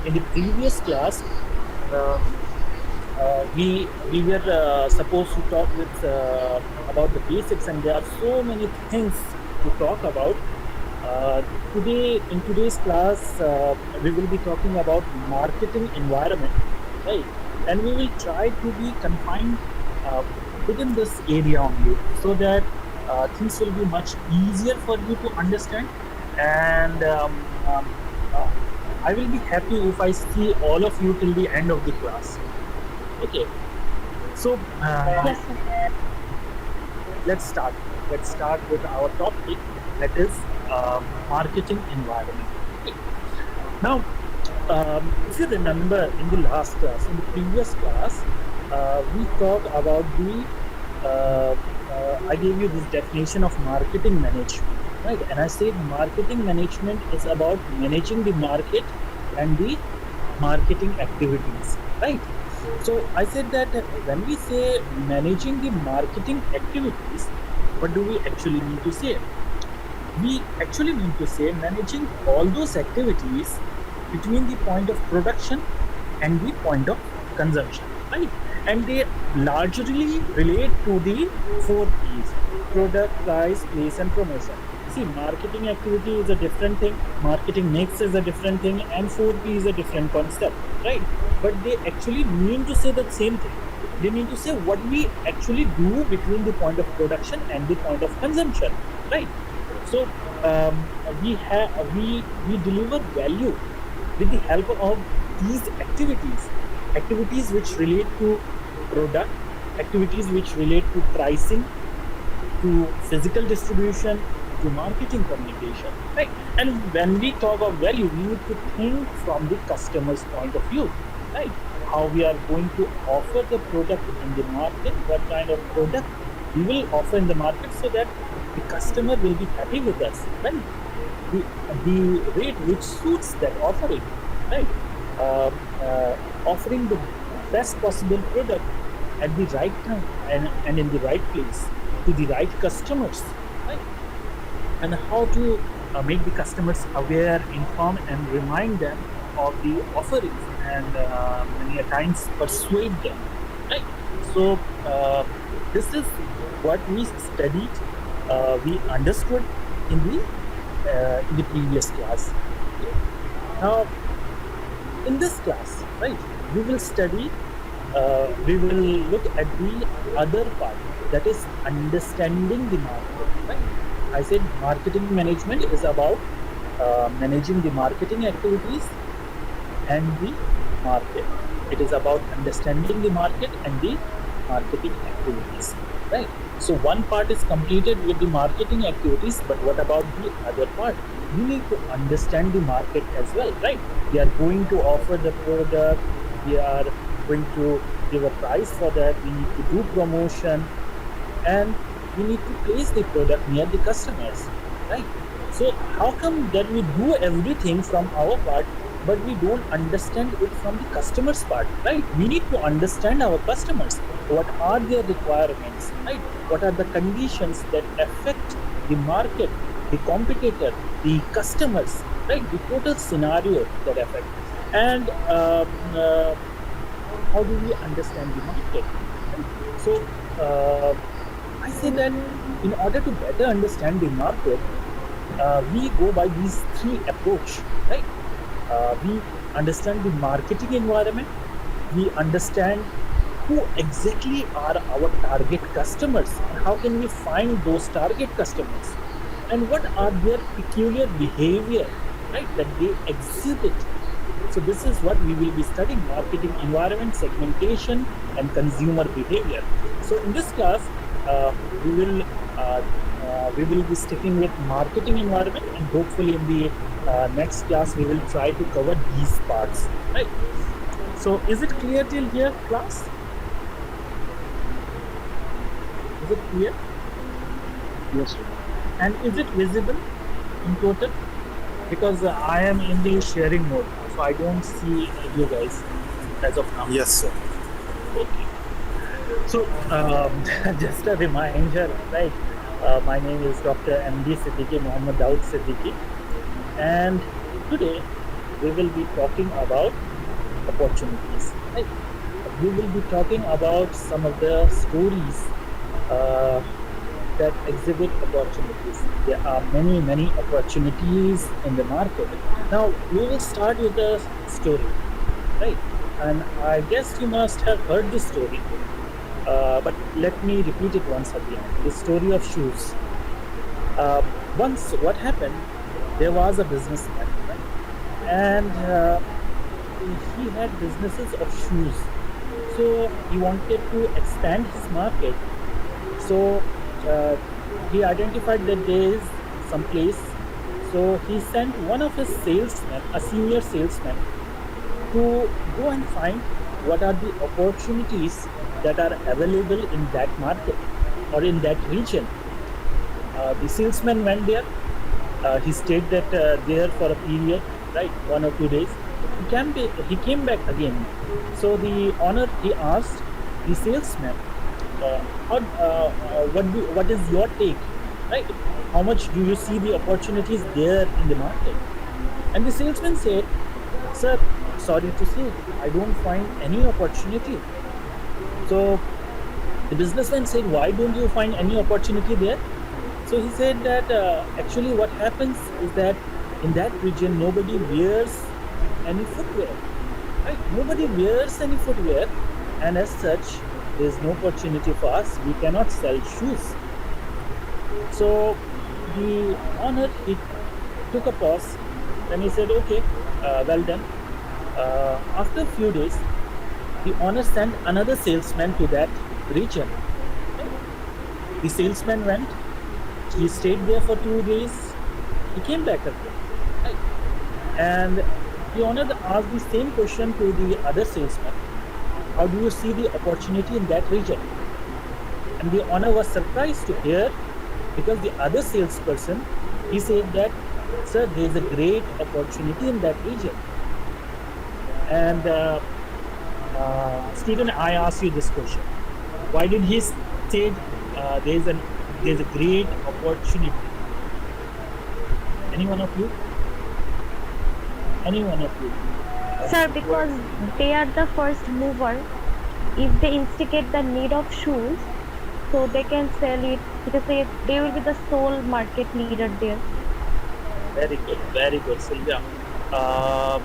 In the previous class, uh, we were supposed to talk with about the basics, and there are so many things to talk about. Today, in today's class, we will be talking about marketing environment, right? And we will try to be confined uh, within this area only, so that things will be much easier for you to understand. And uh, I will be happy if I see all of you till the end of the class. Okay, so Yes, sir. let's start. Let's start with our topic, that is marketing environment. Okay. Now, if you remember in the last class, in the previous class, we talked about the. I gave you this definition of marketing management, right? And I said marketing management is about managing the market and the marketing activities, right? So I said that when we say managing the marketing activities, what do we actually mean to say? We actually mean to say managing all those activities between the point of production and the point of consumption, right? And they largely relate to the four P's: product, price, place, and promotion. See, marketing activity is a different thing, marketing mix is a different thing, and 4P is a different concept, right? But they actually mean to say the same thing. They mean to say what we actually do between the point of production and the point of consumption, right? So we deliver value with the help of these activities which relate to product, activities which relate to pricing, to physical distribution, to marketing communication, right? And when we talk of value, we need to think from the customer's point of view, right? How we are going to offer the product in the market, what kind of product we will offer in the market, so that the customer will be happy with us, right? The, the rate which suits that offering, right? Uh, uh, Offering the best possible product at the right time and in the right place to the right customers, right? And how to make the customers aware, inform, and remind them of the offerings, and many a times persuade them, right? So this is what we studied, we understood in the previous class. Okay. Now, in this class, right, we will study, we will look at the other part, that is understanding the market, right? I said marketing management is about managing the marketing activities and the market. It is about understanding the market and the marketing activities, right? So one part is completed with the marketing activities, but what about the other part? We need to understand the market as well, right? We are going to offer the product, we are going to give a price for that, we need to do promotion, and we need to place the product near the customers, right? So how come that we do everything from our part, but we don't understand it from the customer's part, right? We need to understand our customers. What are their requirements, right? What are the conditions that affect the market, the competitor, the customers, right? The total scenario that affect. And how do we understand the market, right? So I say that in order to better understand the market, we go by these three approach, right? We understand the marketing environment, we understand who exactly are our target customers and how can we find those target customers, and what are their peculiar behavior, right, that they exhibit. So this is what we will be studying: marketing environment, segmentation, and consumer behavior. So in this class, uh, we will uh, we will be sticking with marketing environment, and hopefully in the next class we will try to cover these parts. Right. So is it clear till here, class? Is it clear? Yes, sir. And is it visible in total? Because I am in the sharing mode, so I don't see you guys as of now. Yes, sir. Okay. So, just a reminder, right? My name is Dr. MD Siddiqui, Mohammed Daud Siddiqui, and today we will be talking about opportunities. Right? We will be talking about some of the stories uh, that exhibit opportunities. There are many, many opportunities in the market. Now, we will start with a story, right? And I guess you must have heard this story, but let me repeat it once again. The story of shoes. Uh, Once, what happened? There was a businessman, right? And he had businesses of shoes. So he wanted to expand his market. So uh, he identified that there is some place. So he sent one of his salesmen, a senior salesman, to go and find what are the opportunities that are available in that market or in that region. The salesman went there. He stayed there for a period, right, 1 or 2 days. He came back again. So the owner, he asked the salesman, uh, what is your take, right? How much do you see the opportunities there in the market? And the salesman said, "Sir, sorry to say, I don't find any opportunity." So the businessman said, "Why don't you find any opportunity there?" So he said that actually what happens is that in that region nobody wears any footwear, right? Nobody wears any footwear, and as such, there is no opportunity for us. We cannot sell shoes. So the owner, he took a pause, and he said, "Okay, well done." After a few days, the owner sent another salesman to that region. The salesman went. He stayed there for 2 days. He came back again, right? And the owner asked the same question to the other salesman: "How do you see the opportunity in that region?" And the owner was surprised to hear, because the other salesperson, he said that, "Sir, there is a great opportunity in that region." And Stephen, I ask you this question: why did he say there's a great opportunity? Any one of you? Any one of you? Sir, because they are the first mover. If they instigate the need of shoes, so they can sell it because they will be the sole market leader there. Very good, Sylvia. Um,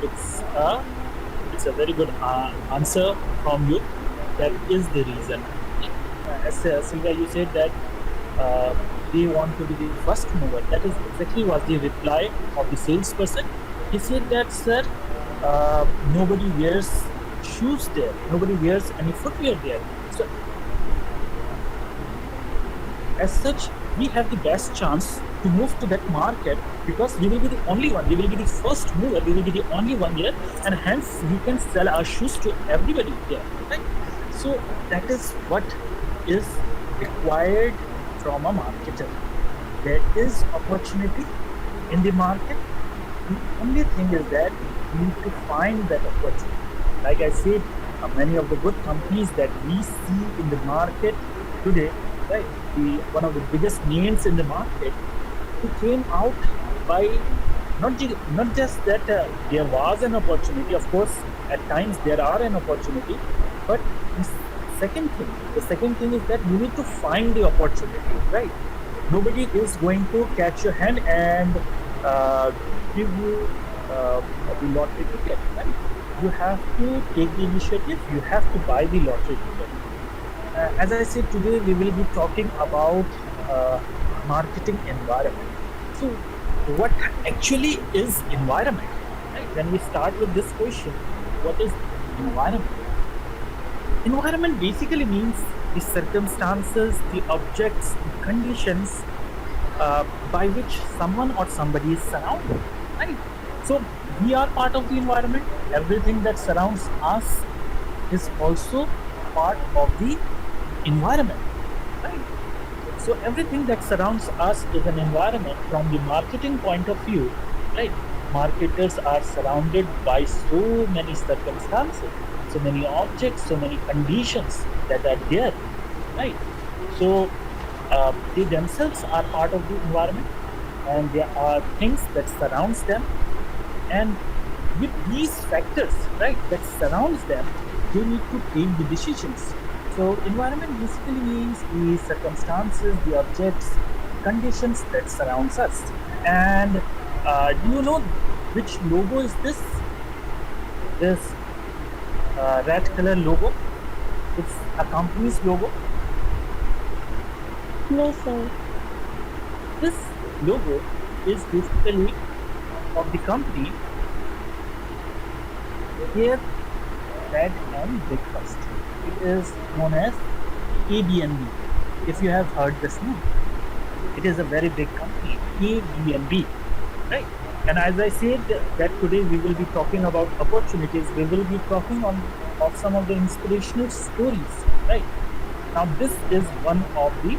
it's a it's a very good answer from you. That is the reason. As Sylvia, you said that uh, they want to be the first mover. That is exactly was the reply of the salesperson. He said that, "Sir, nobody wears shoes there. Nobody wears any footwear there. So as such, we have the best chance to move to that market because we will be the only one. We will be the first mover. We will be the only one there, and hence we can sell our shoes to everybody there, right?" So that is what is required from a marketer. There is opportunity in the market. The only thing is that we need to find that opportunity. Like I said, many of the good companies that we see in the market today, right? One of the biggest names in the market, who came out by not just that there was an opportunity. Of course, at times there are an opportunity, but the second thing is that you need to find the opportunity, right? Nobody is going to catch your hand and give you the lottery ticket, right? You have to take the initiative. You have to buy the lottery ticket. As I said, today we will be talking about uh, marketing environment. So, what actually is environment? Right? When we start with this question, what is environment? Environment basically means the circumstances, the objects, the conditions by which someone or somebody is surrounded. Right? So, we are part of the environment. Everything that surrounds us is also part of the environment, right? So everything that surrounds us is an environment. From the marketing point of view, right? Marketers are surrounded by so many circumstances, so many objects, so many conditions that are there, right? So they themselves are part of the environment, and there are things that surrounds them, and with these factors, right, that surrounds them, they need to take the decisions. So environment basically means the circumstances, the objects, conditions that surrounds us. And do you know which logo is this? This red color logo. It's a company's logo. No, sir. This logo is basically of the company here, Red and Breakfast. It is known as ABNB. If you have heard this name, it is a very big company, ABNB, right? And as I said that today we will be talking about opportunities. We will be talking of some of the inspirational stories, right? Now this is one of the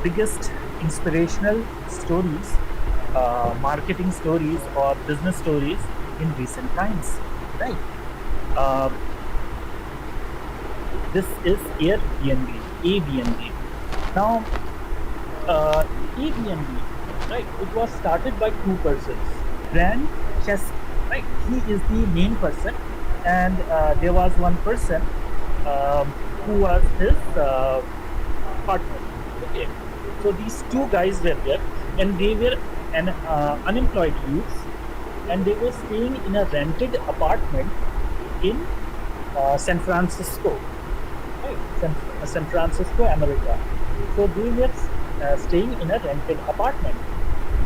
biggest inspirational stories, marketing stories or business stories in recent times, right? Uh, this is Airbnb, ABNB. Now, ABNB, right? It was started by two persons, Brand Chesky, right? He is the main person, and there was one person who was his partner. Okay, so these two guys were there, and they were unemployed youths, and they were staying in a rented apartment in San Francisco, right? San Francisco, America. So they were staying in a rented apartment.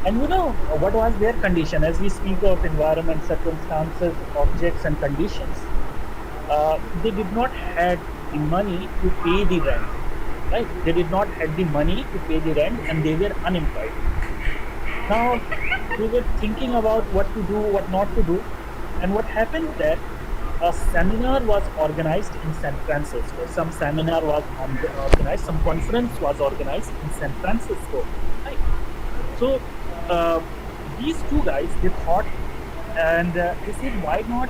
And you know what was their condition? As we speak of environment, circumstances, objects, and conditions, they did not had the money to pay the rent, right? They did not had the money to pay the rent, and they were unemployed. Now we were thinking about what to do, what not to do, and what happened that a seminar was organized in San Francisco. Some seminar was organized, some conference was organized in San Francisco. Right? So these two guys, they thought, and they said, why not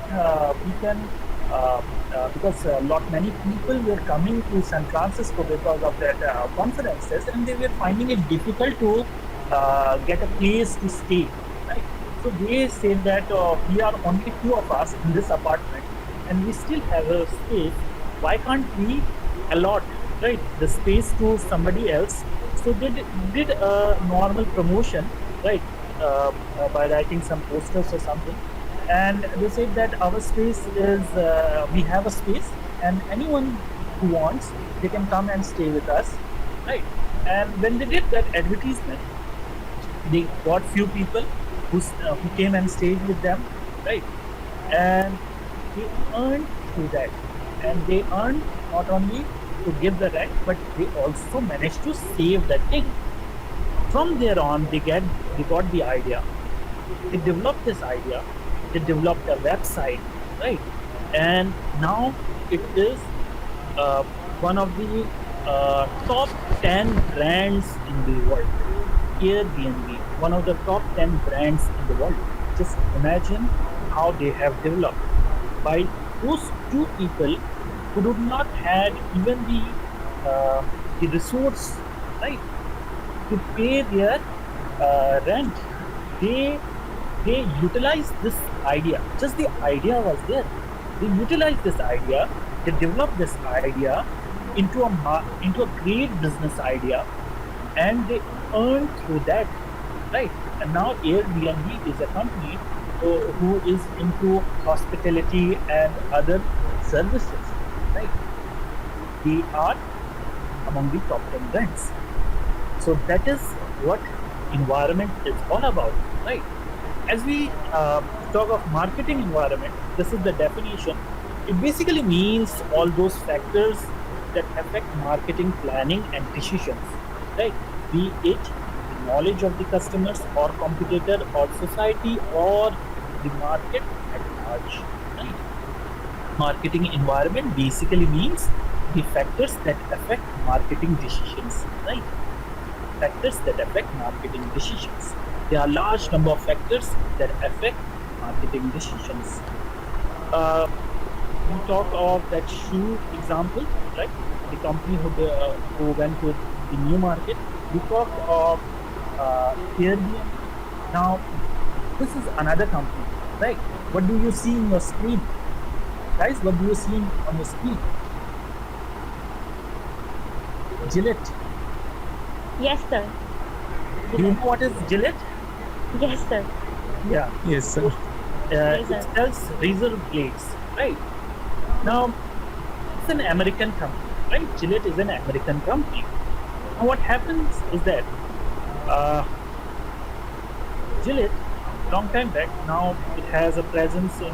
we can, because many people were coming to San Francisco because of that conferences, and they were finding it difficult to get a place to stay, right? So they said that we are only two of us in this apartment, and we still have a space. Why can't we allot, right, the space to somebody else? So they did a normal promotion, right, by writing some posters or something, and they said that our space is we have a space, and anyone who wants, they can come and stay with us, right? And when they did that advertisement, they got few people who came and stayed with them, right? And they earned through that, and they earned not only to give the rent, but they also managed to save that thing. From there on, they got the idea. They developed this idea. They developed a website, right? And now it is one of the top 10 brands in the world. Airbnb, one of the top 10 brands in the world. Just imagine how they have developed by those two people who did not had even the resource, right, to pay their rent. They utilized this idea. Just the idea was there. They utilized this idea. They developed this idea into a great business idea, and they earned through that, right? And now Airbnb is a company who is into hospitality and other services, right? They are among the top 10 brands. So that is what environment is all about, right? As we talk of marketing environment, this is the definition. It basically means all those factors that affect marketing planning and decisions, right? Be it the knowledge of the customers or competitor or society or the market at large, right? Marketing environment basically means the factors that affect marketing decisions, right? Factors that affect marketing decisions. There are large number of factors that affect marketing decisions. We talk of that shoe example, right? The company who went to the new market. We talk of Airbnb. Now, this is another company. right? What do you see in your screen, guys? What do you see on your screen? Gillette. Yes, sir. Do you know what is Gillette? Yes, sir. Yeah. Yes, sir. Yes, It sir. sells razor blades, right? Now, it's an American company, right? Gillette is an American company. Now, what happens is that uh, Gillette, long time back, now it has a presence in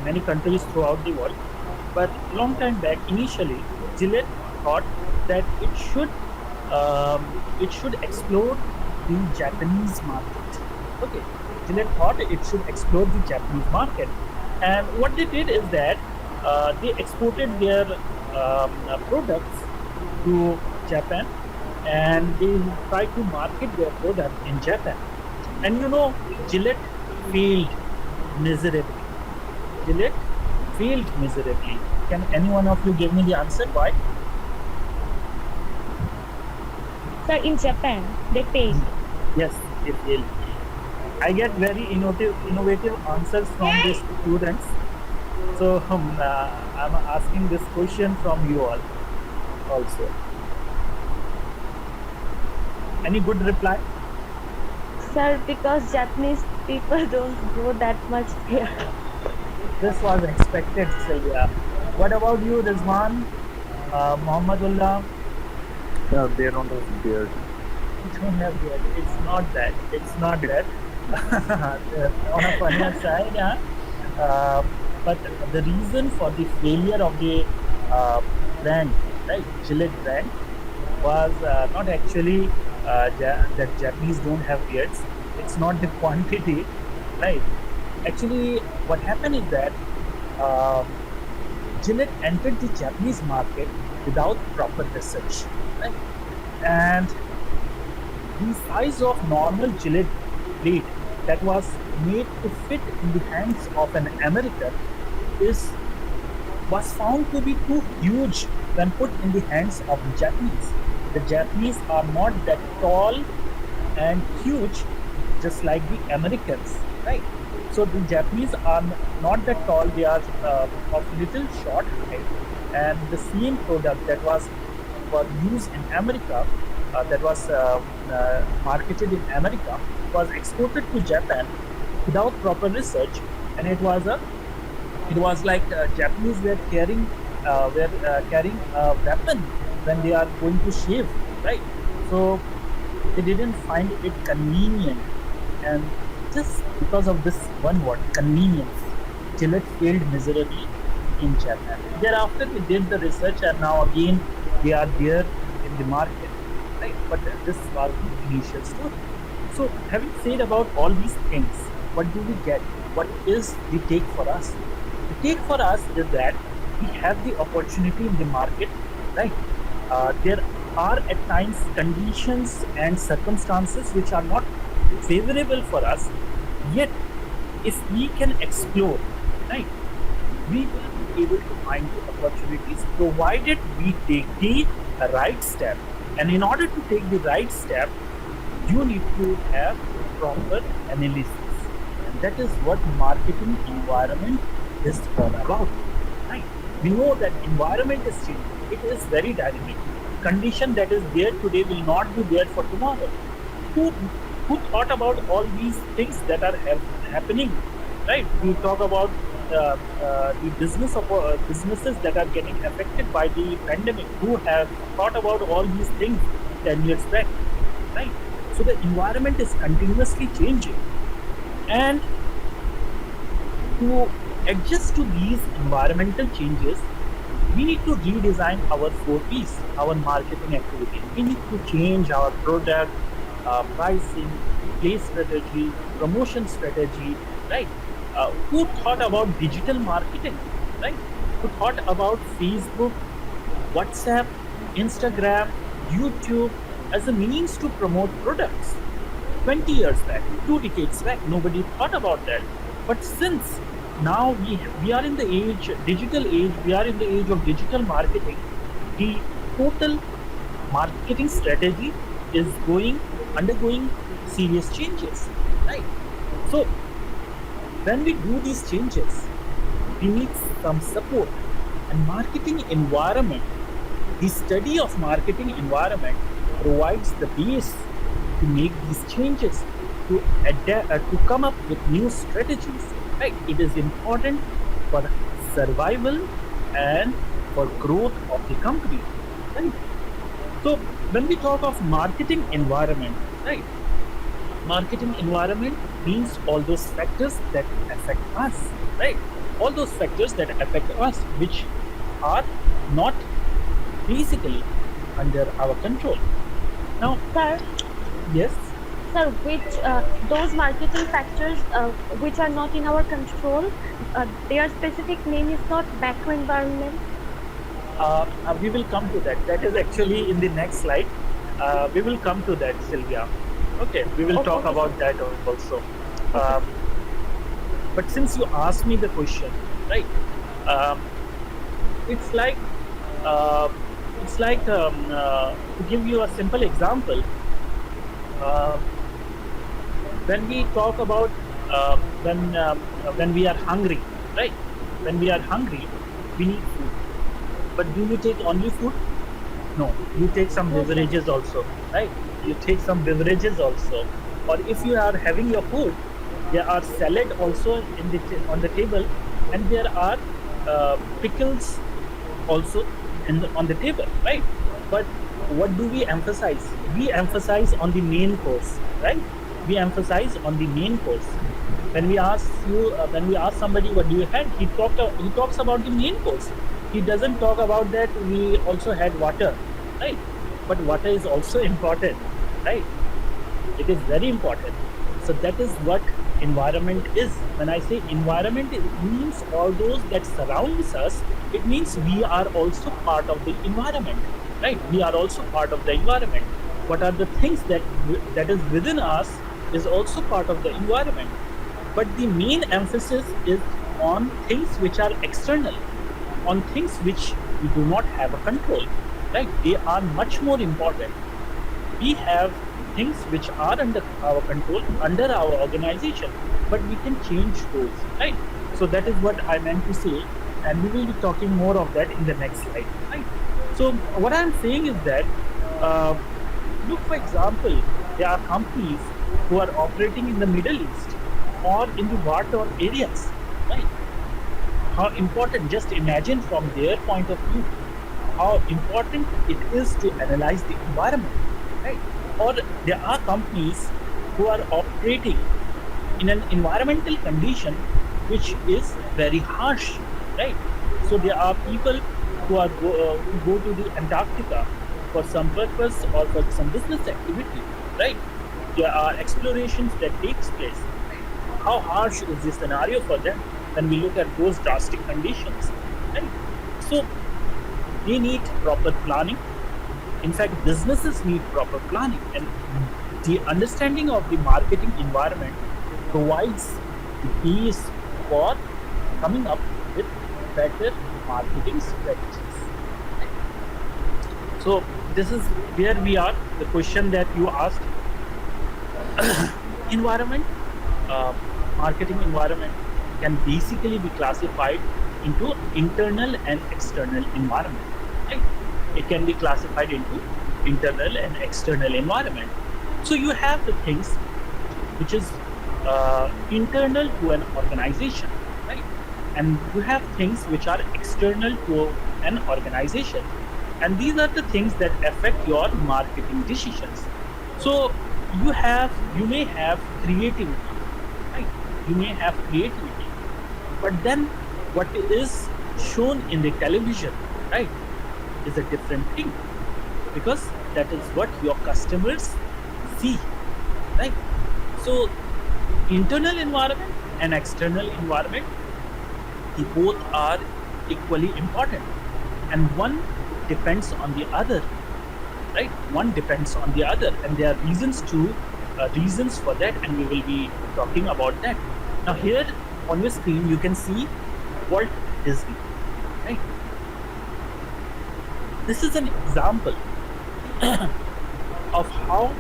many countries throughout the world. But long time back, initially, Gillette thought that it should explore the Japanese market. Okay, Gillette thought it should explore the Japanese market, and what they did is that they exported their products to Japan, and they tried to market their product in Japan. And you know, Gillette failed miserably. Gillette failed miserably. Can any one of you give me the answer why? Sir, in Japan, they paid. Yes, they failed. I get very innovative answers from these students. So I'm asking this question from you all also. Any good reply? Sir, because Japanese people don't grow that much there. This was expected, Sylvia. What about you, Rizwan, Muhammadullah? Yeah, they don't have beard. Don't have yet. It's not that. It's not that. On a funnier side, yeah. But the reason for the failure of the brand, right, Gillette brand, was not actually that Japanese don't have beards. It's not the quantity, right? Actually, what happened is that um Gillette entered the Japanese market without proper research, right? And the size of normal Gillette blade that was made to fit in the hands of an American is was found to be too huge when put in the hands of the Japanese. The Japanese are not that tall and huge, just like the Americans, right? So the Japanese are not that tall; they are of little short height, and the same product that was used in America, that was marketed in America, was exported to Japan without proper research, and it was like Japanese were carrying a weapon when they are going to shave, right? So they didn't find it convenient, and just because of this one word, convenience, Gillette failed miserably in Japan. Thereafter, they did the research, and now again they are there in the market, right? But this was the initial story. So, having said about all these things, what do we get? What is the take for us? The take for us is that we have the opportunity in the market, right? There are at times conditions and circumstances which are not favorable for us, yet, if we can explore, right, we will be able to find the opportunities provided we take the right step. And in order to take the right step, you need to have proper analysis. And that is what marketing environment is all about. Right? We know that environment is changing. It is very dynamic. Condition that is there today will not be there for tomorrow. Who, who thought about all these things that are happening? Right? We talk about the businesses that are getting affected by the pandemic. Who have thought about all these things 10 years back? Right? So the environment is continuously changing, and to adjust to these environmental changes, we need to redesign our 4Ps, our marketing activity. We need to change our product, pricing, place strategy, promotion strategy, right? Who thought about digital marketing, right? Who thought about Facebook, WhatsApp, Instagram, YouTube as a means to promote products? 20 years back, 2 decades back, nobody thought about that. But since now we are in the digital age, we are in the age of digital marketing, the total marketing strategy is undergoing serious changes, right? So when we do these changes, we need some support. And marketing environment, the study of marketing environment provides the base to make these changes, to adapt, to come up with new strategies. Right? It is important for survival and for growth of the company. Right? So when we talk of marketing environment, right? Marketing environment means all those factors that affect us, right? All those factors that affect us, which are not basically under our control. Now, Sir, yes, sir, which those marketing factors which are not in our control, their specific name is not macro environment. we will come to that. That is actually in the next slide. We will come to that, Sylvia. Okay, we will Okay, talk okay, about sir. that also. Okay. Um, but since you asked me the question, right? Um, it's like uh, to give you a simple example. Uh, when we talk about uh, when um, when we are hungry, right? When we are hungry, we need food. But do you take only food? No, you take some No, sir. beverages also, right? You take some beverages also. Or if you are having your food, there are salad also in on the table, and there are pickles also on the table, right? But what do we emphasize? We emphasize on the main course, right? We emphasize on the main course. When we ask somebody what do you had, he talks about the main course. He doesn't talk about that we also had water, right? But water is also important, right? It is very important. So that is what environment is. When I say environment, it means all those that surrounds us. It means we are also part of the environment, right? We are also part of the environment. What are the things that is within us is also part of the environment. But the main emphasis is on things which are external, on things which we do not have a control, right? They are much more important. We have things which are under our control, under our organization, but we can change those, right? So that is what I meant to say, and we will be talking more of that in the next slide, right? So what I'm saying is that, uh, look, for example, there are companies who are operating in the Middle East or in the war-torn areas, right? How important, just imagine from their point of view, how important it is to analyze the environment, right? Or there are companies who are operating in an environmental condition which is very harsh, right? So there are people who go to the Antarctica for some purpose or for some business activity, right? There are explorations that takes place. How harsh is the scenario for them when we look at those drastic conditions, right? So they need proper planning. In fact, businesses need proper planning, and the understanding of the marketing environment provides the base for coming up with better marketing strategies. So this is where we are. The question that you asked, environment, uh, marketing environment can basically be classified into internal and external environment, right? It can be classified into internal and external environment. So you have the things which is internal to an organization, right? And you have things which are external to an organization, and these are the things that affect your marketing decisions. So you may have creativity, right? You may have creativity, but then what is shown in the television, right, is a different thing, because that is what your customers see, right? So internal environment and external environment, the both are equally important, and one depends on the other, right? One depends on the other, and there are reasons for that, and we will be talking about that. Now here on your screen you can see Walt Disney, right? This is an example of how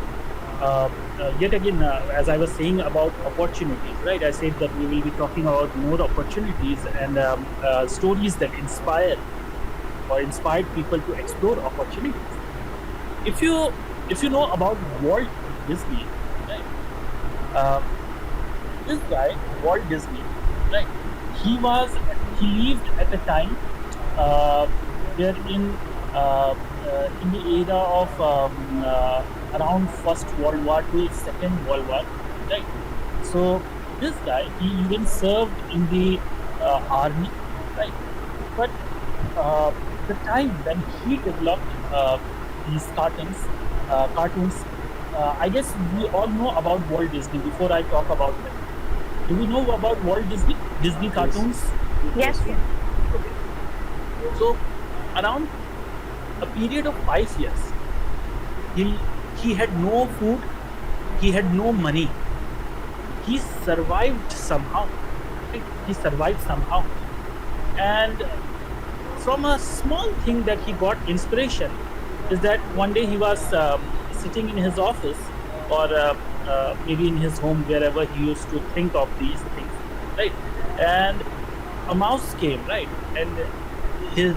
yet again, as I was saying about opportunities, right? I said that we will be talking about more opportunities and stories that inspire or inspired people to explore opportunities. If you know about Walt Disney, right? Uh, this guy, Walt Disney, right? He was he lived at a time uh, where in the era of around First World War to Second World War, right? So this guy, he even served in the army, right? But uh, the time when he developed these cartoons, I guess we all know about Walt Disney. Before I talk about them, do we know about Walt Disney? Disney Yes. cartoons. Yes, yes. So around a period of 5 years, he he had no food, he had no money. He survived somehow. Right? He survived somehow, and from a small thing that he got inspiration is that one day he was sitting in his office or maybe in his home, wherever he used to think of these things, right? And a mouse came, right? And his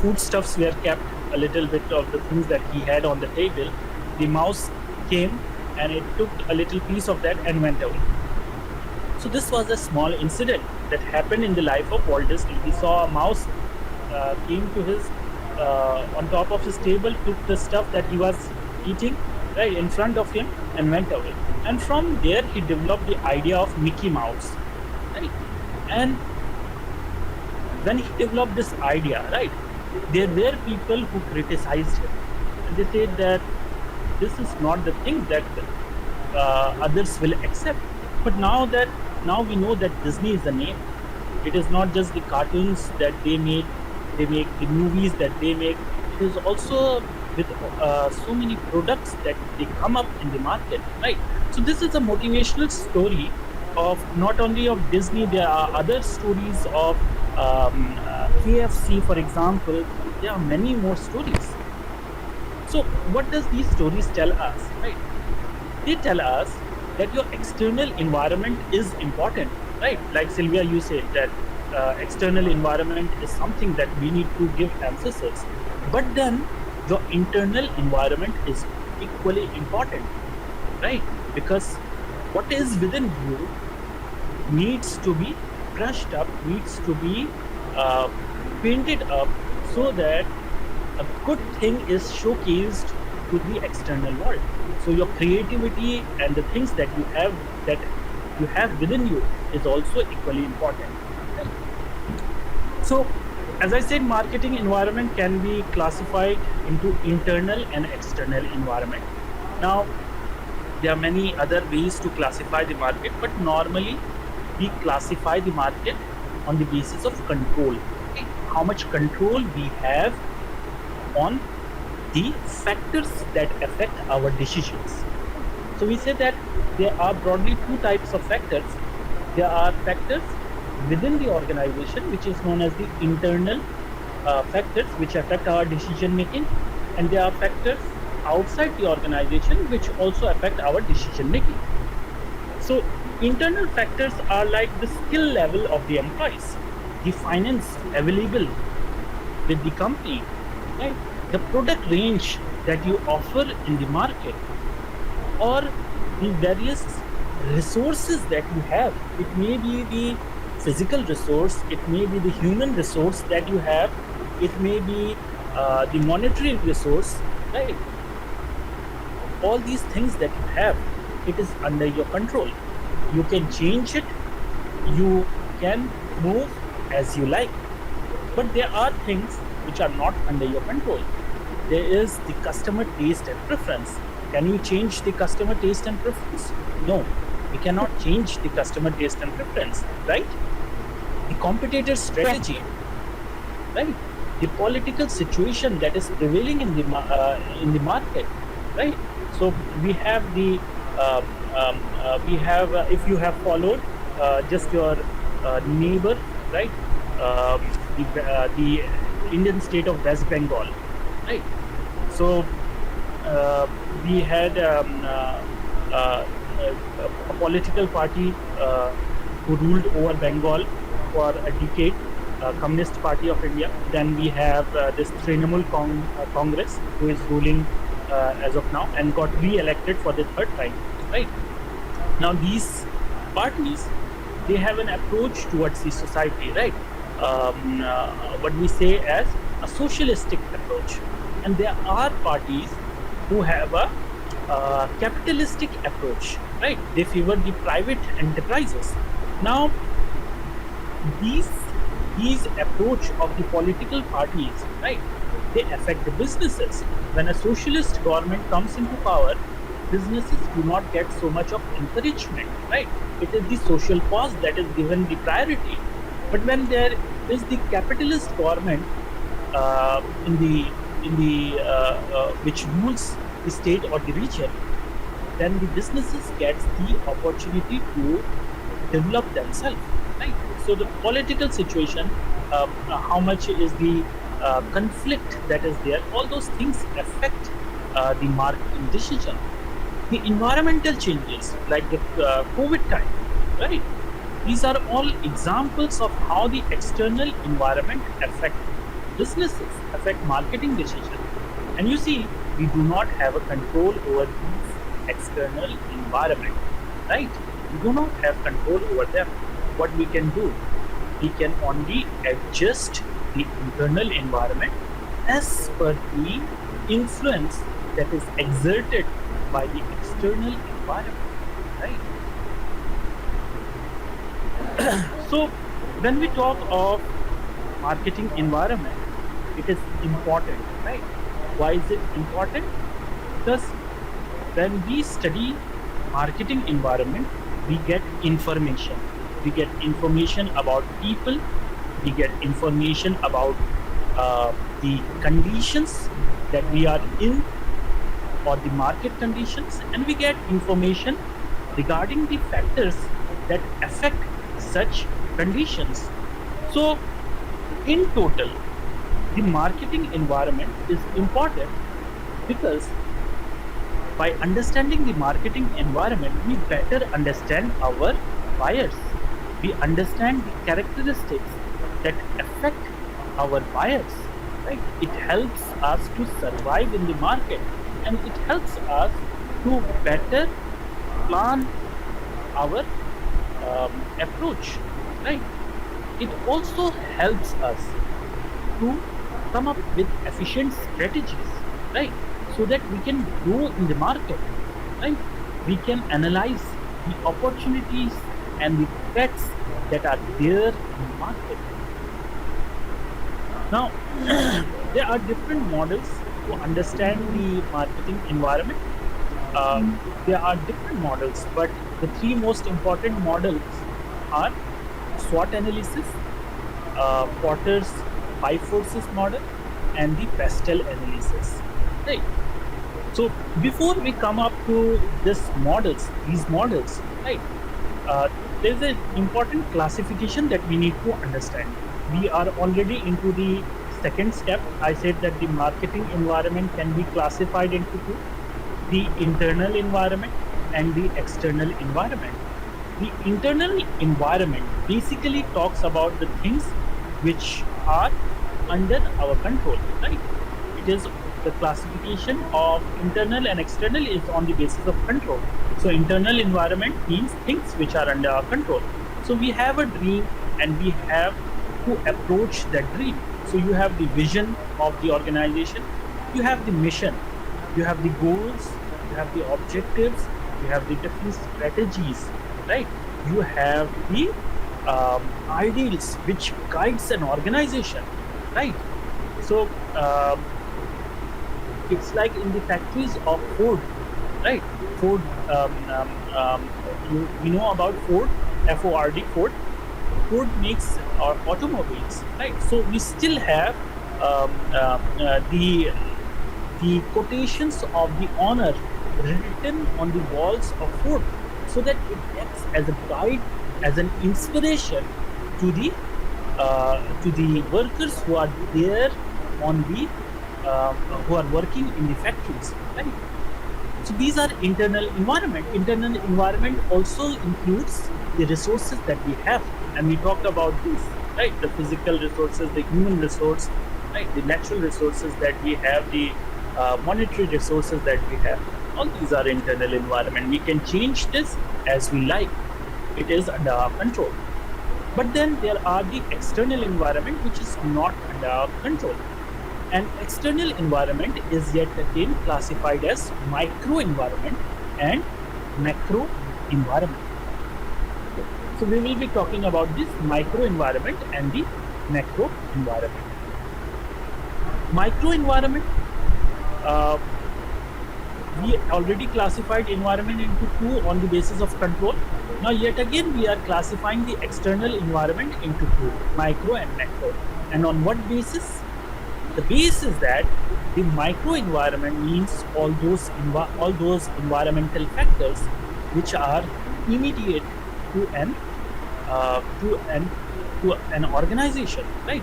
foodstuffs were kept, a little bit of the things that he had on the table. The mouse came and it took a little piece of that and went away. So this was a small incident that happened in the life of Walt Disney. He saw a mouse came to his on top of his table, took the stuff that he was eating right in front of him and went away. And from there he developed the idea of Mickey Mouse, right? And when he developed this idea, right, there were people who criticized him, and they said that this is not the thing that others will accept. But now we know that Disney is a name. It is not just the cartoons that they make the movies that they make. It is also with so many products that they come up in the market, right? So this is a motivational story of not only of Disney. There are other stories of KFC, for example. There are many more stories. So what does these stories tell us, right? They tell us that your external environment is important, right? Like Sylvia, you said that external environment is something that we need to give emphasis, but then your internal environment is equally important, right? Because what is within you needs to be brushed up, needs to be uh, painted up, so that a good thing is showcased to the external world. So your creativity and the things that you have within you is also equally important. Right? So, as I said, marketing environment can be classified into internal and external environment. Now, there are many other ways to classify the market, but normally we classify the market on the basis of control. Okay? How much control we have on the factors that affect our decisions. So we say that there are broadly two types of factors. There are factors within the organization, which is known as the internal factors, which affect our decision making, and there are factors outside the organization which also affect our decision making. So internal factors are like the skill level of the employees, the finance available with the company, right? The product range that you offer in the market, or the various resources that you have. It may be the physical resource, it may be the human resource that you have, it may be the monetary resource, right? All these things that you have, it is under your control. You can change it, you can move as you like. But there are things which are not under your control. There is the customer taste and preference. Can you change the customer taste and preference? No, we cannot change the customer taste and preference, right? The competitor strategy, right? The political situation that is prevailing in the market, right? So we have if you have followed just your neighbor, right? The Indian state of West Bengal, right? So we had uh, a political party who ruled over Bengal for a decade, Communist Party of India. Then we have this Trinamool Congress, who is ruling as of now and got re-elected for the third time. Right now, these parties, they have an approach towards the society, right? What we say as a socialistic approach, and there are parties who have a capitalistic approach, right? They favor the private enterprises. Now, these approach of the political parties, right, they affect the businesses. When a socialist government comes into power, businesses do not get so much of encouragement, right? It is the social cause that is given the priority. But when there is the capitalist government in the which rules the state or the region, then the businesses gets the opportunity to develop themselves, right? So the political situation, how much is the conflict that is there, all those things affect the marketing decision. The environmental changes, like the COVID time, right? These are all examples of how the external environment affect businesses, affect marketing decisions. And you see, we do not have a control over these external environment, right? We do not have control over them. What we can do, we can only adjust the internal environment as per the influence that is exerted by the external environment, right? So when we talk of marketing environment, it is important, right? Why is it important? Because when we study marketing environment, we get information. We get information about people. We get information about the conditions that we are in, or the market conditions, and we get information regarding the factors that affect such conditions. So, in total, the marketing environment is important because by understanding the marketing environment, we better understand our buyers. We understand the characteristics that affect our buyers, right? It helps us to survive in the market, and it helps us to better plan our approach, right? It also helps us to come up with efficient strategies, right? So that we can grow in the market, right? We can analyze the opportunities and the threats that are there in the market. Now, there are different models to understand the marketing environment. There are different models, but the three most important models are SWOT analysis, Porter's five forces model, and the Pastel analysis. Right. So before we come up to these models, right? There's an important classification that we need to understand. We are already into the second step. I said that the marketing environment can be classified into two: the internal environment and the external environment. The internal environment basically talks about the things which are under our control, right? It is the classification of internal and external is on the basis of control. So internal environment means things which are under our control. So we have a dream and we have to approach that dream. So you have the vision of the organization, you have the mission, you have the goals, you have the objectives, you have the different strategies, right? You have the ideals which guides an organization, right? So it's like in the factories of Ford, right? Ford, you know about Ford, Ford. Ford makes automobiles, right? So we still have the quotations of the owner written on the walls of Ford, so that it acts as a guide, as an inspiration to the workers who are there on the who are working in the factories, right? So these are internal environment. Internal environment also includes the resources that we have, and we talked about this, right? The physical resources, the human resource, right? The natural resources that we have, the monetary resources that we have. All these are internal environment. We can change this as we like. It is under our control. But then there are the external environment which is not under our control. An external environment is yet again classified as micro environment and macro environment. So we will be talking about this micro environment and the macro environment. Micro environment, we already classified environment into two on the basis of control. Now yet again we are classifying the external environment into two, micro and macro. And on what basis? The base is that the micro environment means all those environmental factors which are immediate to an organization, right?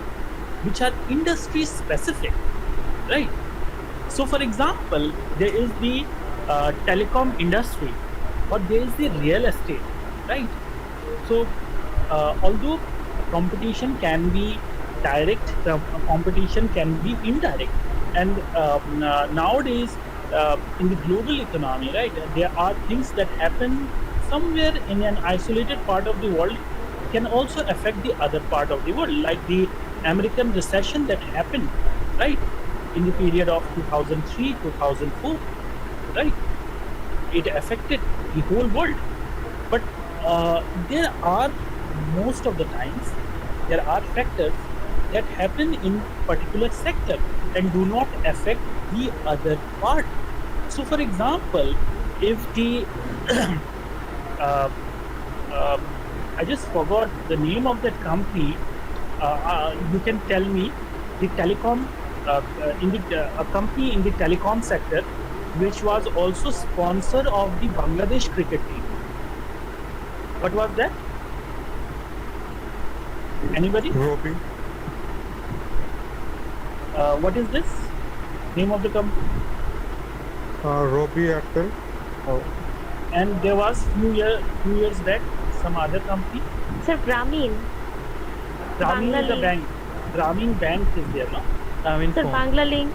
Which are industry specific, right? So, for example, there is the telecom industry, or there is the real estate, right? So, although competition can be direct, competition can be indirect, and nowadays in the global economy, right, there are things that happen somewhere in an isolated part of the world can also affect the other part of the world, like the American recession that happened, right, in the period of 2003 2004, right? It affected the whole world. But there are, most of the times, there are factors that happen in particular sector and do not affect the other part. So, for example, if the uh, I just forgot the name of that company. You can tell me the telecom in the a company in the telecom sector, which was also sponsor of the Bangladesh cricket team. What was that? Anybody? Robbie. What is this? Name of the company? Robbie Airtel. Oh. And there was few years back some other company. Sir, Grameen. Grameen is the Banglalink. bank. Grameen Bank is there, no? Sir, Banglalink.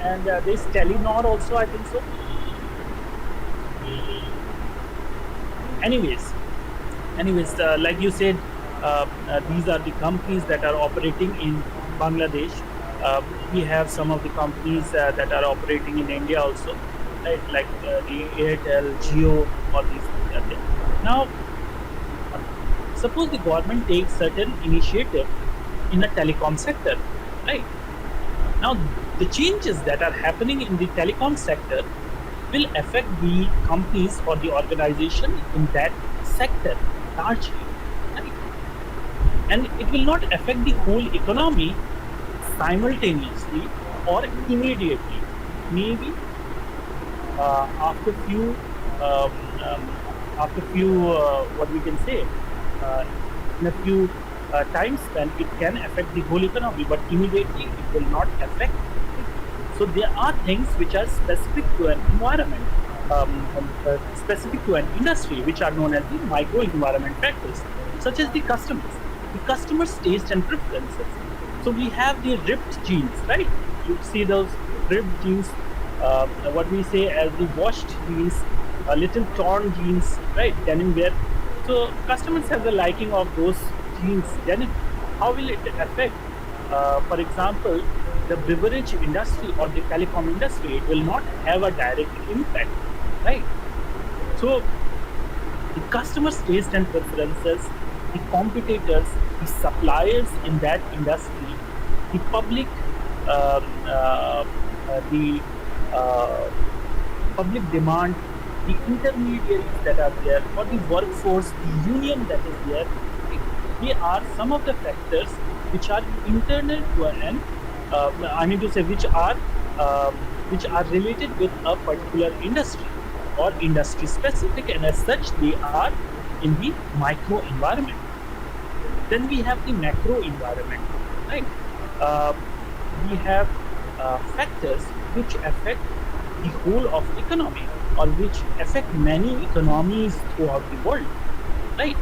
And there's Telenor also, I think so. Anyways, like you said, these are the companies that are operating in Bangladesh. We have some of the companies that are operating in India also, right? Like the Airtel, Jio, all these things are there. Now, suppose the government takes certain initiative in the telecom sector, right? Now, the changes that are happening in the telecom sector will affect the companies or the organization in that sector largely, right? And it will not affect the whole economy simultaneously or immediately. Maybe after few what we can say, in a few time span, it can affect the whole economy, but immediately it will not affect it. So there are things which are specific to an environment, specific to an industry, which are known as the micro environment factors, such as the customer's taste and preferences. So we have the ripped jeans, right? You see those ripped jeans, what we say as the washed jeans, a little torn jeans, right? Denim wear. So customers have the liking of those jeans, denim. How will it affect, for example, the beverage industry or the telecom industry? It will not have a direct impact, right? So the customers' taste and preferences, the competitors, the suppliers in that industry, the public, the public demand, the intermediaries that are there, or the workforce, the union that is there, they are some of the factors which are internal to an, which are related with a particular industry or industry specific, and as such they are in the micro environment. Then we have the macro environment, right? We have factors which affect the whole of economy, or which affect many economies throughout the world, right?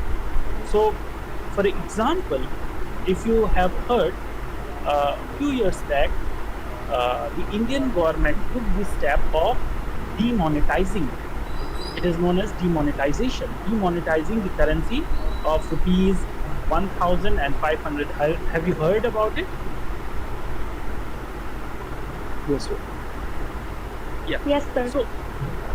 So, for example, if you have heard a few years back, the Indian government took the step of demonetizing. It is known as demonetization, demonetizing the currency of rupees 1,500. Have you heard about it? Yes, sir. Yes, sir. So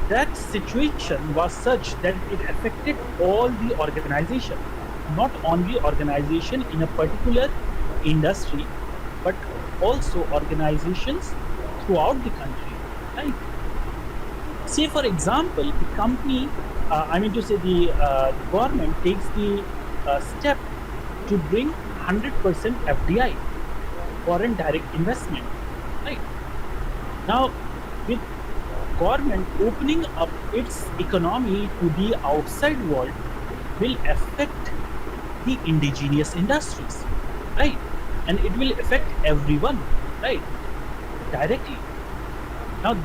that situation was such that it affected all the organization, not only organization in a particular industry, but also organizations throughout the country. Right? Say, for example, the company, I mean to say, the government takes the step to bring 100% FDI, foreign direct investment. Right? Now, with government opening up its economy to the outside world will affect the indigenous industries, right? And it will affect everyone, right? Directly. Now,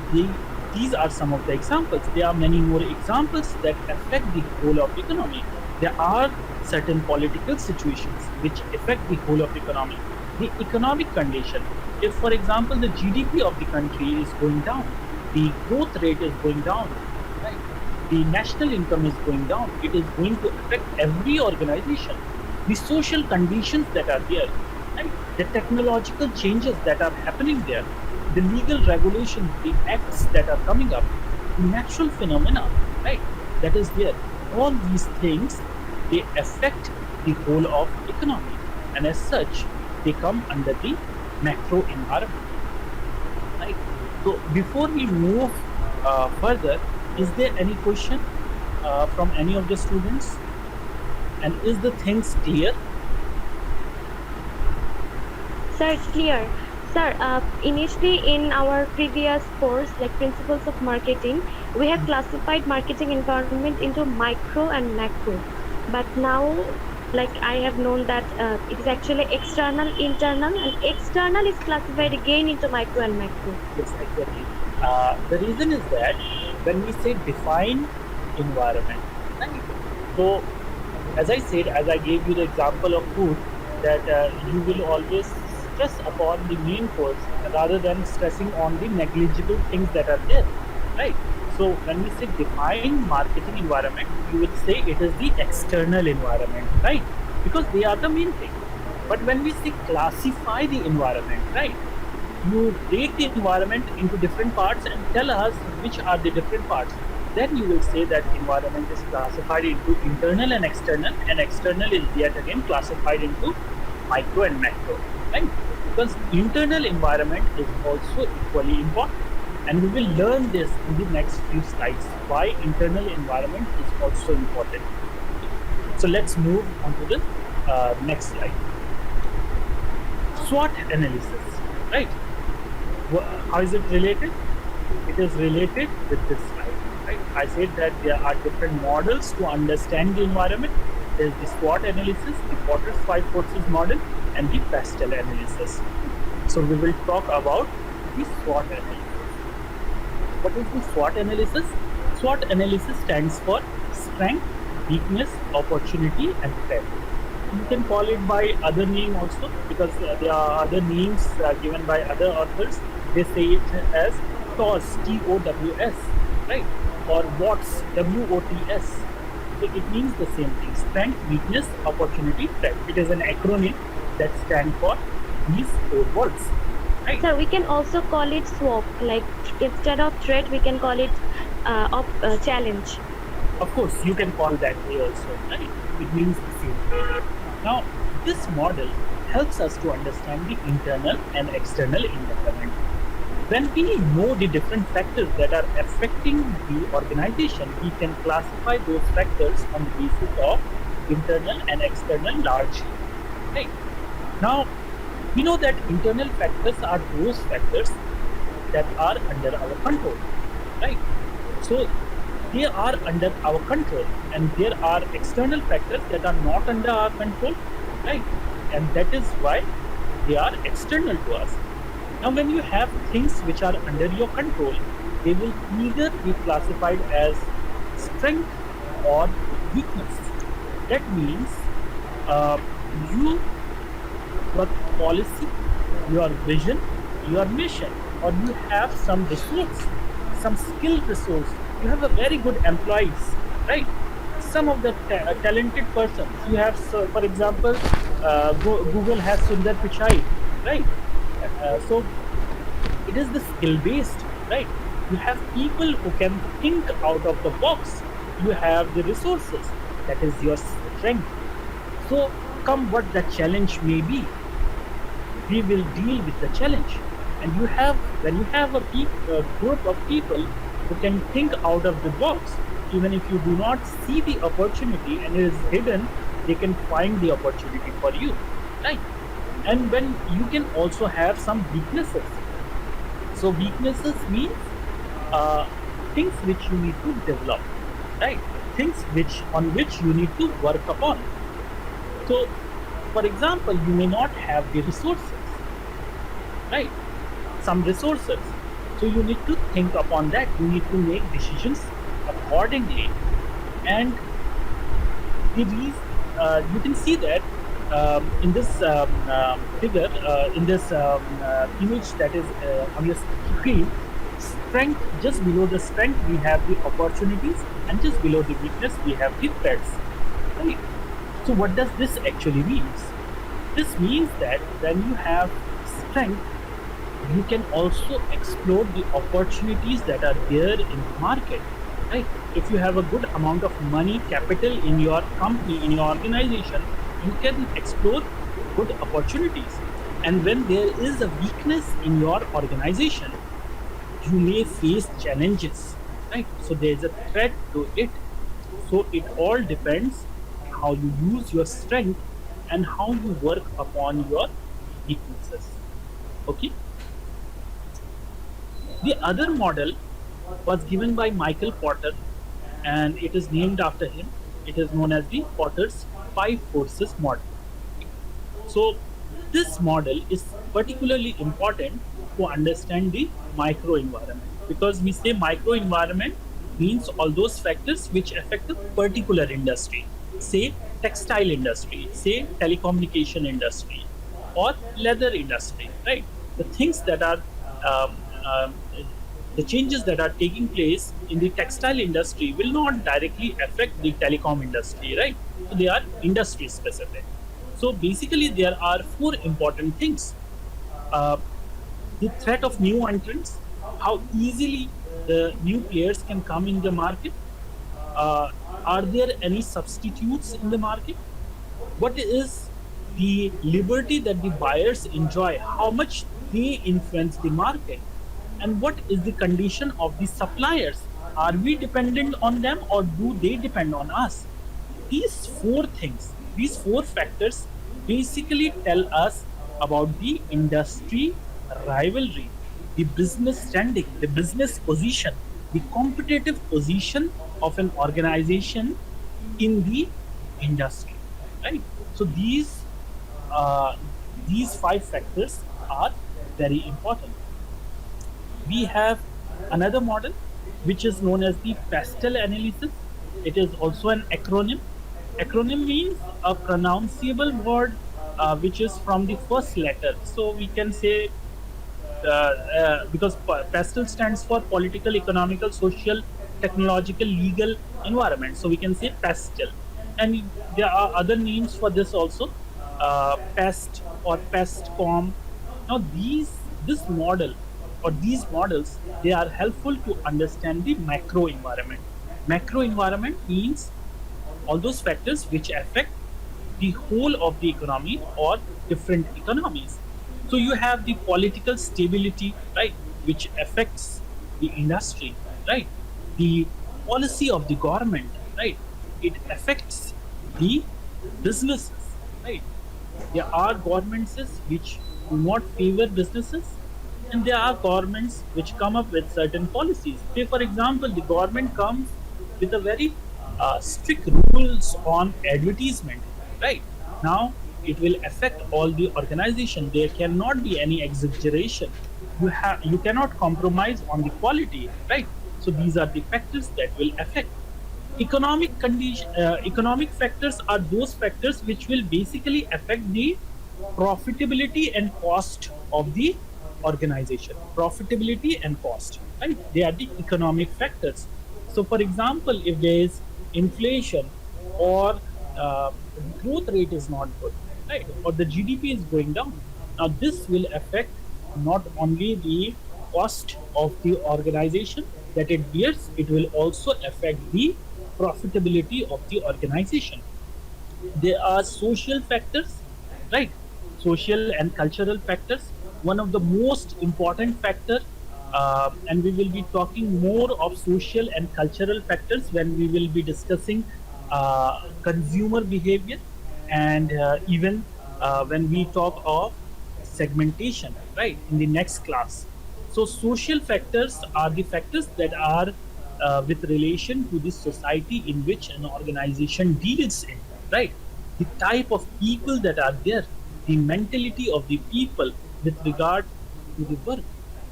these are some of the examples. There are many more examples that affect the whole of economy. There are certain political situations which affect the whole of economy. The economic condition. If, for example, the GDP of the country is going down, the growth rate is going down, right? The national income is going down. It is going to affect every organization. The social conditions that are there, right? The technological changes that are happening there, the legal regulations, the acts that are coming up, the natural phenomena, right? That is there. All these things, they affect the whole of economy, and as such, they come under the macro environment, right? So before we move further, is there any question from any of the students? And is the things clear? Sir, it's clear. Sir, initially in our previous course, like Principles of Marketing, we have classified marketing environment into micro and macro. But now, like I have known that it is actually external, internal, and external is classified again into micro and macro. Yes, exactly. The reason is that when we say define environment, right? So, as I said, as I gave you the example of food, that you will always stress upon the main course rather than stressing on the negligible things that are there, right? So, when we say define marketing environment, you will say it is the external environment, right? Because they are the main thing. But when we say classify the environment, right? You break the environment into different parts and tell us which are the different parts. Then you will say that environment is classified into internal and external is yet again classified into micro and macro, right? Because internal environment is also equally important, and we will learn this in the next few slides why internal environment is also important. So let's move on to the next slide. SWOT analysis, right? How is it related? It is related with this slide, right? I said that there are different models to understand the environment. There is the SWOT analysis, the Porter's 5 forces model, and the PASTEL analysis. So we will talk about the SWOT analysis. What is the SWOT analysis? SWOT analysis stands for strength, weakness, opportunity, and threat. You can call it by other name also, because there are other names given by other authors. They say it as TOWS, TOWS, right? Or WOTS, WOTS. So it means the same thing: strength, weakness, opportunity, threat. It is an acronym that stands for these 4 words, right? Sir, we can also call it SWOT. Like instead of threat, we can call it challenge. Of course, you can call that way also, right? It means the same thing. Now, this model helps us to understand the internal and external environment. When we know the different factors that are affecting the organization, we can classify those factors on the basis of internal and external largely, right? Now, we know that internal factors are those factors that are under our control, right? So, they are under our control, and there are external factors that are not under our control, right? And that is why they are external to us. Now, when you have things which are under your control, they will either be classified as strength or weakness. That means uh, you, your policy, your vision, your mission, or you have some resource, some skilled resource. You have a very good employees, right? Some of the talented persons. You have, so, for example, Google has Sundar Pichai, right? So it is the skill based, right? You have people who can think out of the box. You have the resources. That is your strength. So come what the challenge may be, we will deal with the challenge. And you have, when you have a group of people who can think out of the box, even if you do not see the opportunity and it is hidden, they can find the opportunity for you, right? And when you can also have some weaknesses. So weaknesses means things which you need to develop, right? Things which on which you need to work upon. So, for example, you may not have the resources, right? Some resources. So you need to think upon that. You need to make decisions accordingly. And you can see that in this figure, in this image that is on your screen. Strength, just below the strength we have the opportunities, and just below the weakness we have the threats, right? So what does this actually means? This means that when you have strength, you can also explore the opportunities that are there in the market, right? If you have a good amount of money, capital in your company, in your organization, you can explore good opportunities. And when there is a weakness in your organization, you may face challenges, right? So there is a threat to it. So it all depends how you use your strength and how you work upon your weaknesses. Okay. The other model was given by Michael Porter, and it is named after him. It is known as the Porter's Five Forces model. So this model is particularly important to understand the microenvironment, because we say microenvironment means all those factors which affect a particular industry, say textile industry, say telecommunication industry, or leather industry, right? The things that are um, um, the changes that are taking place in the textile industry will not directly affect the telecom industry, right? So they are industry specific. So basically, there are four important things: uh, the threat of new entrants, how easily the new players can come in the market. Uh, are there any substitutes in the market? What is the liberty that the buyers enjoy? How much they influence the market? And what is the condition of the suppliers? Are we dependent on them or do they depend on us? These four things, these four factors basically tell us about the industry rivalry, the business standing, the business position, the competitive position of an organization in the industry, right? So these five factors are very important. We have another model which is known as the pastel analysis. It is also an acronym. Acronym means a pronounceable word which is from the first letter. So we can say because pastel stands for political, economical, social, technological, legal environment. So we can say pastel. And there are other names for this also, pest or pestcom. Now this model or these models, they are helpful to understand the macro environment. Macro environment means all those factors which affect the whole of the economy or different economies. So you have the political stability, right, which affects the industry, right? The policy of the government, right? It affects the businesses, right? There are governments which do not favor businesses, and there are governments which come up with certain policies. Say, for example, the government comes with a very strict rules on advertisement, right? Now it will affect all the organization. There cannot be any exaggeration. you cannot compromise on the quality, right? So these are the factors that will affect. Economic factors are those factors which will basically affect the profitability and cost of the organization. Profitability and cost, right? They are the economic factors. So, for example, if there is inflation, or the growth rate is not good, right, or the GDP is going down, now this will affect not only the cost of the organization that it bears, it will also affect the profitability of the organization. There are social factors, right? Social and cultural factors. One of the most important factor, and we will be talking more of social and cultural factors when we will be discussing consumer behavior, and even when we talk of segmentation, right, in the next class. So social factors are the factors that are with relation to the society in which an organization deals in, right? The type of people that are there, the mentality of the people with regard to the work,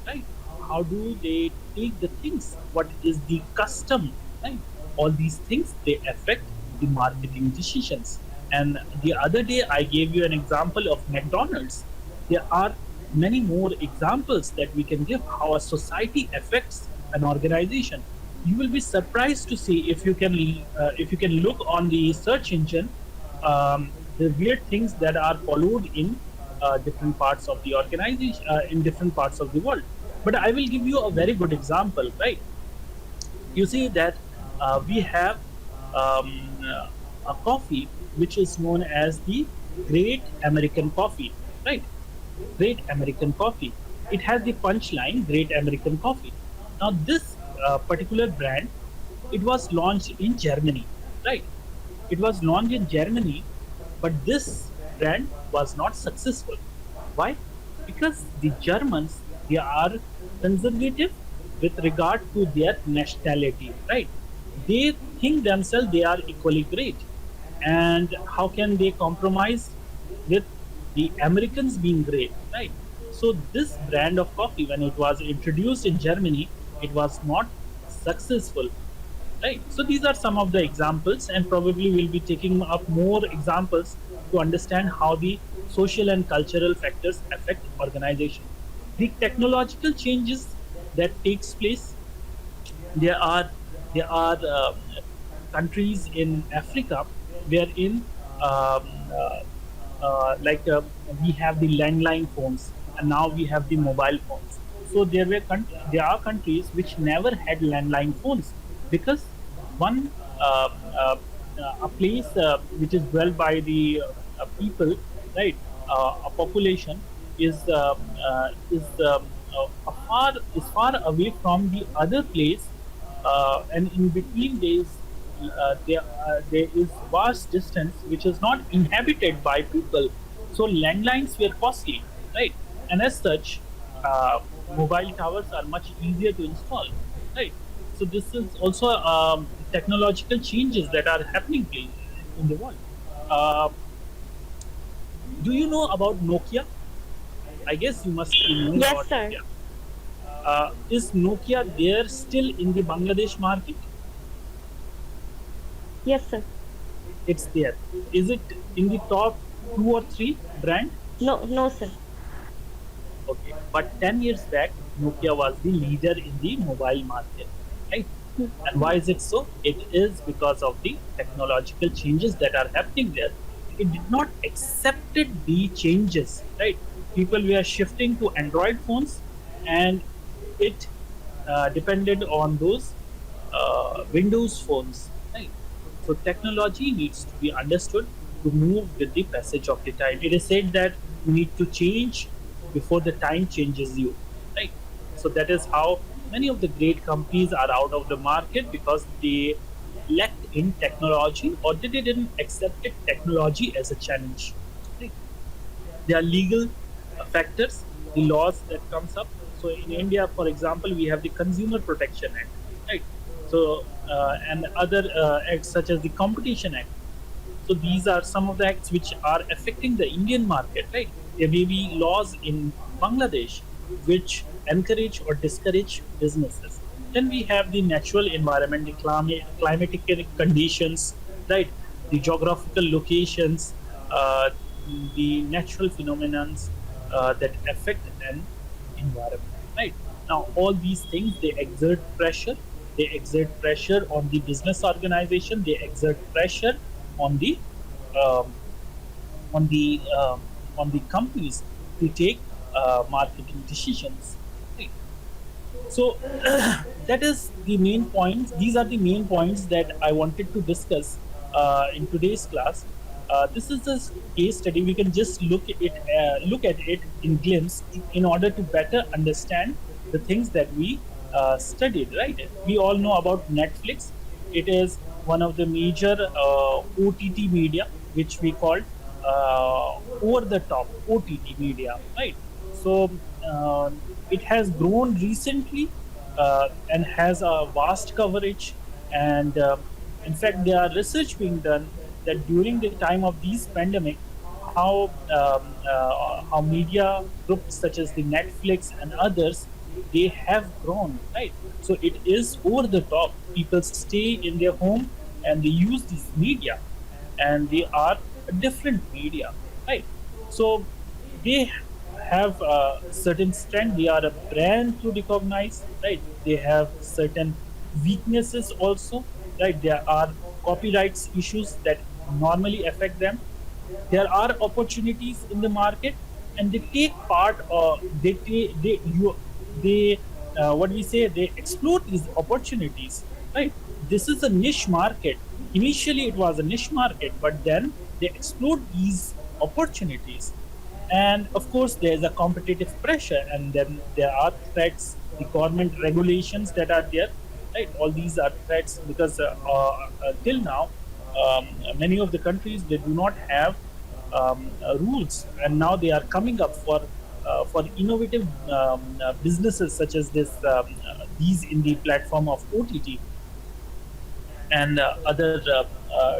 right? How do they take the things? What is the custom, right? All these things, they affect the marketing decisions. And the other day, I gave you an example of McDonald's. There are many more examples that we can give how a society affects an organization. You will be surprised to see, if you can look on the search engine, the weird things that are followed in different parts of the organization, in different parts of the world. But I will give you a very good example, right? You see that we have a coffee which is known as the Great American Coffee, right? Great American Coffee. It has the punchline Great American Coffee. Now, this particular brand, it was launched in Germany, right? It was launched in Germany, but this brand was not successful. Why? Because the Germans, they are conservative with regard to their nationality, right? They think themselves they are equally great, and how can they compromise with the Americans being great, right? So this brand of coffee, when it was introduced in Germany, it was not successful, right? So these are some of the examples, and probably we'll be taking up more examples to understand how the social and cultural factors affect organization. The technological changes that takes place, there are there are countries in Africa wherein um, uh, like we have the landline phones, and now we have the mobile phones. So there are countries which never had landline phones, because one a place which is dwelled by the people, right? A population is far away from the other place, and in between there is vast distance which is not inhabited by people. So landlines were costly, right? And as such, mobile towers are much easier to install, right? So this is also technological changes that are happening in the world. Uh, do you know about Nokia? I guess you must be knowing Yes, about sir. Nokia. Is Nokia there still in the Bangladesh market? Yes, sir. It's there. Is it in the top two or three brand? No, no, sir. Okay, but 10 years back, Nokia was the leader in the mobile market, right? And why is it so? It is because of the technological changes that are happening there. It did not accepted the changes, right? People were shifting to Android phones, and it depended on those Windows phones, right? So technology needs to be understood to move with the passage of the time. It is said that you need to change before the time changes you, right? So that is how many of the great companies are out of the market, because they lacked in technology, or they didn't accept technology as a challenge. Right? There are legal factors, the laws that comes up. So in India, for example, we have the Consumer Protection Act, right? So and other acts such as the Competition Act. So these are some of the acts which are affecting the Indian market, right? There may be laws in Bangladesh, which encourage or discourage businesses. Then we have the natural environment, the climatic conditions, right? The geographical locations, the natural phenomena that affect an environment, right? Now, all these things, they exert pressure. They exert pressure on the business organization. They exert pressure on the um, on the um, on the companies to take marketing decisions. Right. So that is the main points. These are the main points that I wanted to discuss in today's class. This is a case study. We can just look at it in glimpse in order to better understand the things that we studied. Right? We all know about Netflix. It is one of the major OTT media, which we call over-the-top OTT media. Right? So uh, it has grown recently and has a vast coverage. And in fact, there are research being done that during the time of these pandemic, how media groups such as the Netflix and others, they have grown, right? So it is over the top. People stay in their home and they use these media, and they are a different media, right? So they have a certain strength. They are a brand to recognize, right? They have certain weaknesses also, right? There are copyrights issues that normally affect them. There are opportunities in the market, and they take part, or they what we say, they explore these opportunities, right? This is a niche market. Initially it was a niche market, but then they explored these opportunities. And of course there's a competitive pressure, and then there are threats, the government regulations that are there, right? All these are threats because till now, many of the countries, they do not have rules, and now they are coming up for innovative businesses such as these in the platform of OTT and other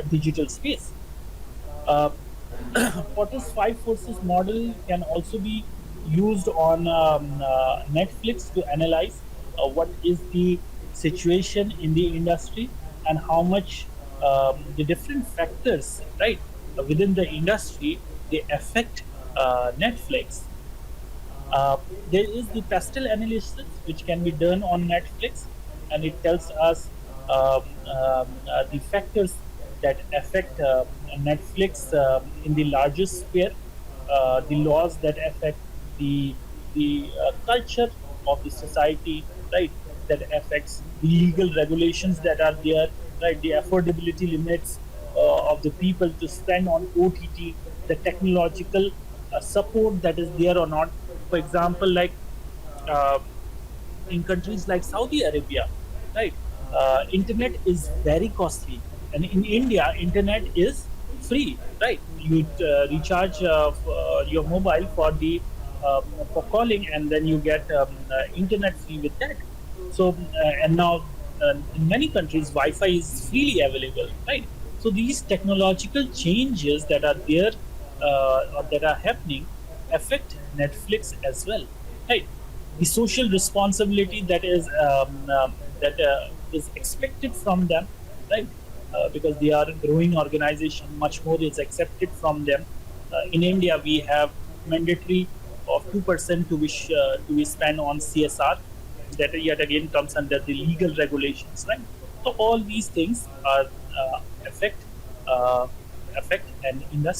digital space. Uh, Potter's Five Forces model can also be used on Netflix to analyze what is the situation in the industry, and how much the different factors, right, within the industry, they affect Netflix. There is the pastel analysis which can be done on Netflix, and it tells us the factors that affect Netflix in the largest sphere, the laws that affect the culture of the society, right? That affects the legal regulations that are there, right? The affordability limits of the people to spend on OTT, the technological support that is there or not. For example, like uh, in countries like Saudi Arabia, right? Internet is very costly, and in India, internet is free, right? You recharge your mobile for calling, and then you get internet free with that. So and now in many countries, Wi-Fi is freely available, right? So these technological changes that are there or that are happening affect Netflix as well, right? The social responsibility that is expected from them, right? Because they are a growing organization, much more is accepted from them. In India, we have mandatory of 2% to be spent on CSR. That yet again comes under the legal regulations, right? So all these things are affect uh, affect an industry.